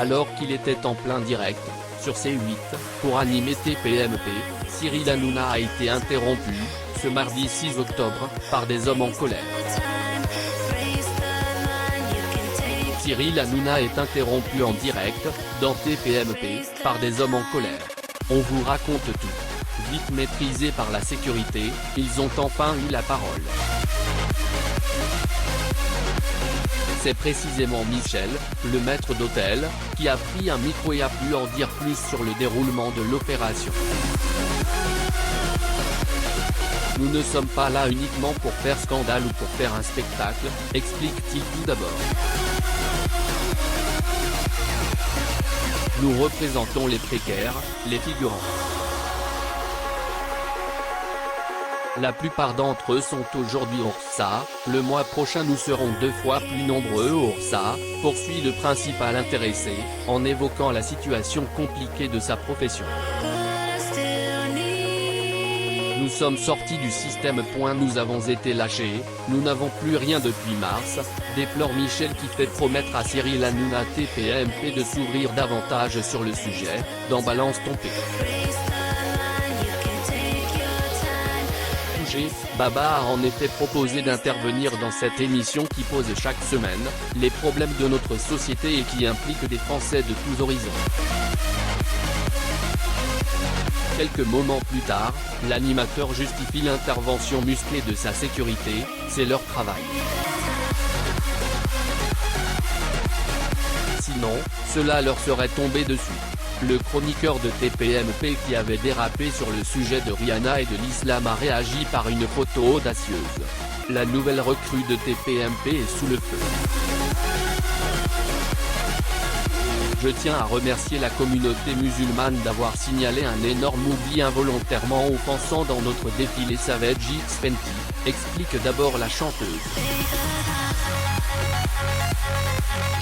Alors qu'il était en plein direct, sur C8, pour animer TPMP, Cyril Hanouna a été interrompu, ce mardi 6 octobre, par des hommes en colère. Cyril Hanouna est interrompu en direct, dans TPMP, par des hommes en colère. On vous raconte tout. Vite maîtrisés par la sécurité, ils ont enfin eu la parole. C'est précisément Michel, le maître d'hôtel, qui a pris un micro et a pu en dire plus sur le déroulement de l'opération. Nous ne sommes pas là uniquement pour faire scandale ou pour faire un spectacle, explique-t-il tout d'abord. Nous représentons les précaires, les figurants. La plupart d'entre eux sont aujourd'hui au RSA, le mois prochain nous serons 2 fois plus nombreux au RSA, poursuit le principal intéressé, en évoquant la situation compliquée de sa profession. Nous sommes sortis du système. Nous avons été lâchés, nous n'avons plus rien depuis mars, déplore Michel qui fait promettre à Cyril Hanouna TPMP de s'ouvrir davantage sur le sujet, dans Balance ton P. Baba a en effet proposé d'intervenir dans cette émission qui pose chaque semaine les problèmes de notre société et qui implique des Français de tous horizons. Quelques moments plus tard, l'animateur justifie l'intervention musclée de sa sécurité, c'est leur travail. Sinon, cela leur serait tombé dessus. Le chroniqueur de TPMP qui avait dérapé sur le sujet de Rihanna et de l'islam a réagi par une photo audacieuse. La nouvelle recrue de TPMP est sous le feu. Je tiens à remercier la communauté musulmane d'avoir signalé un énorme oubli involontairement offensant dans notre défilé Savage X Fenty, explique d'abord la chanteuse.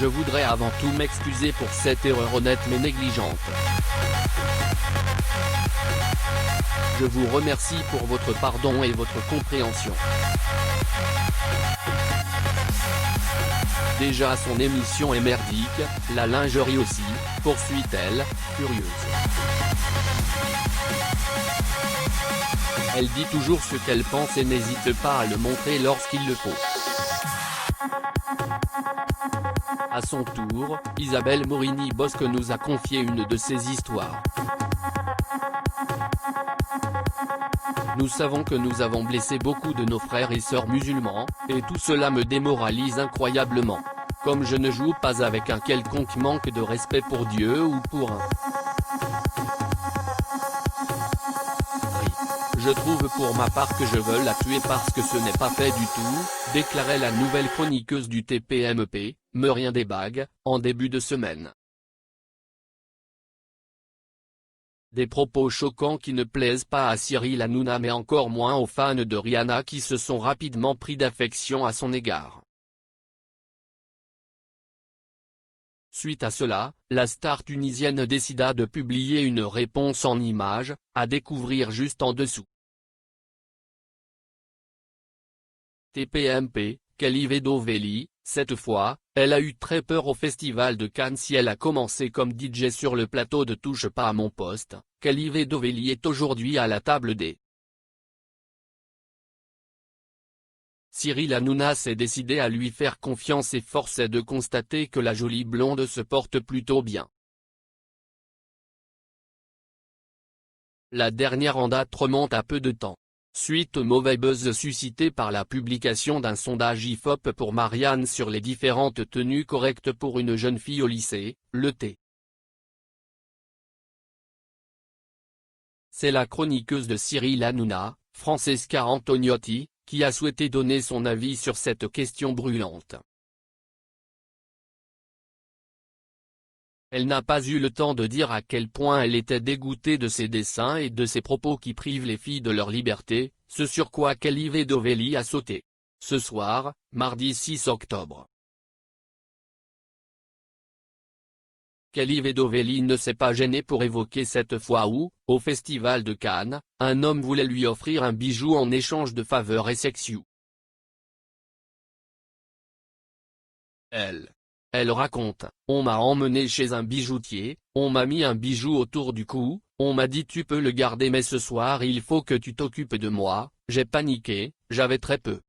Je voudrais avant tout m'excuser pour cette erreur honnête mais négligente. Je vous remercie pour votre pardon et votre compréhension. Déjà son émission est merdique, la lingerie aussi, poursuit-elle, furieuse. Elle dit toujours ce qu'elle pense et n'hésite pas à le montrer lorsqu'il le faut. À son tour, Isabelle Morini-Bosque nous a confié une de ses histoires. Nous savons que nous avons blessé beaucoup de nos frères et sœurs musulmans, et tout cela me démoralise incroyablement. Comme je ne joue pas avec un quelconque manque de respect pour Dieu ou pour un. Je trouve pour ma part que je veux la tuer parce que ce n'est pas fait du tout, déclarait la nouvelle chroniqueuse du TPMP, Meurien Desbagues, en début de semaine. Des propos choquants qui ne plaisent pas à Cyril Hanouna mais encore moins aux fans de Rihanna qui se sont rapidement pris d'affection à son égard. Suite à cela, la star tunisienne décida de publier une réponse en images, à découvrir juste en dessous. TPMP, Kelly Vedoveli, cette fois, elle a eu très peur au festival de Cannes si elle a commencé comme DJ sur le plateau de Touche pas à mon poste. Kelly Vedoveli est aujourd'hui à la table des. Cyril Hanouna s'est décidé à lui faire confiance et force est de constater que la jolie blonde se porte plutôt bien. La dernière en date remonte à peu de temps. Suite au mauvais buzz suscité par la publication d'un sondage IFOP pour Marianne sur les différentes tenues correctes pour une jeune fille au lycée, le T. C'est la chroniqueuse de Cyril Hanouna, Francesca Antoniotti, qui a souhaité donner son avis sur cette question brûlante. Elle n'a pas eu le temps de dire à quel point elle était dégoûtée de ses dessins et de ses propos qui privent les filles de leur liberté, ce sur quoi Kelly Vedoveli a sauté. Ce soir, mardi 6 octobre. Kelly Vedoveli ne s'est pas gênée pour évoquer cette fois où, au festival de Cannes, un homme voulait lui offrir un bijou en échange de faveurs et sexuelles. Elle Elle raconte, on m'a emmené chez un bijoutier, on m'a mis un bijou autour du cou, on m'a dit tu peux le garder mais ce soir il faut que tu t'occupes de moi, j'ai paniqué, j'avais très peu.